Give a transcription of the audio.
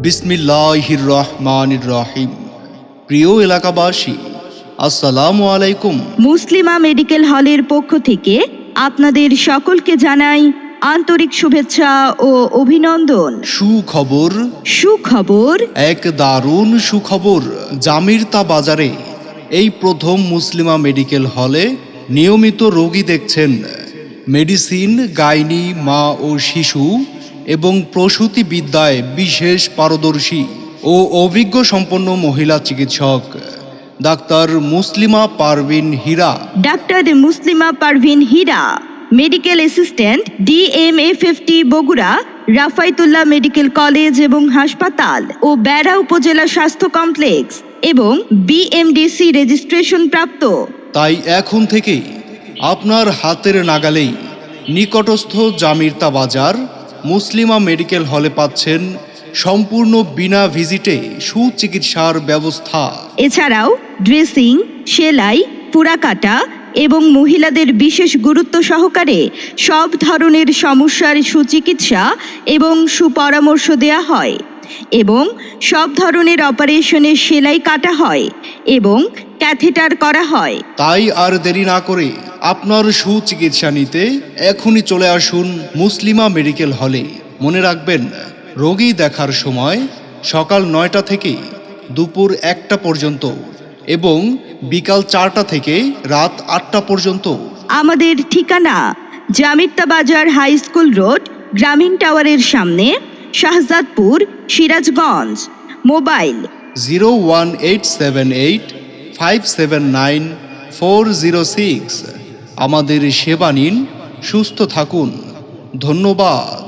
বিসমিল্লাহির রহমানির রহিম। প্রিয় এলাকাবাসী, আসসালামু আলাইকুম। মুসলিমা মেডিকেল হলের পক্ষ থেকে আপনাদের সকলকে জানাই আন্তরিক শুভেচ্ছা ও অভিনন্দন। সুখবর, এক দারুণ সুখবর। জামিরতা বাজারে এই প্রথম মুসলিমা মেডিকেল হলে নিয়মিত রোগী দেখছেন মেডিসিন, গাইনি, মা ও শিশু এবং প্রসূতি বিদ্যায় বিশেষ পারদর্শী ও অভিজ্ঞ সম্পন্ন মহিলা চিকিৎসক ডাক্তার মুসলিমা পারভিন হীরা। ডাক্তার Muslima Parvin Hira, medical assistant, DMA50 Bogura, Rafatullah medical college এবং হাসপাতাল ও বেড়া উপজেলা স্বাস্থ্য কমপ্লেক্স এবং BMDC রেজিস্ট্রেশন প্রাপ্ত। তাই এখন থেকেই আপনার হাতের নাগালেই নিকটস্থ জামিরতা বাজার মুসলিমা মেডিকেল হলে পাচ্ছেন সম্পূর্ণ বিনা ভিজিটে সুচিকিৎসার ব্যবস্থা। এছাড়াও ড্রেসিং, সেলাই, পুরাকাটা এবং মহিলাদের বিশেষ গুরুত্ব সহকারে সব ধরনের সমস্যার সুচিকিৎসা এবং সুপরামর্শ দেয়া হয় এবং সব ধরনের অপারেশনের সেলাই কাটা হয় এবং ক্যাথেটার করা হয়। তাই আর দেরি না করে আপনার সুচিকিৎসা নিতে এখনই চলে আসুন মুসলিমা মেডিকেল হলে। মনে রাখবেন, রোগী দেখার সময় সকাল 9টা থেকে দুপুর 1টা পর্যন্ত এবং বিকাল 4টা থেকে রাত 8টা পর্যন্ত। আমাদের ঠিকানা জামিরতা বাজার হাই স্কুল রোড, গ্রামীণ টাওয়ারের সামনে, শাহজাদপুর, সিরাজগঞ্জ। মোবাইল 01878579406। আমাদের সেবা নিন, সুস্থ থাকুন। ধন্যবাদ।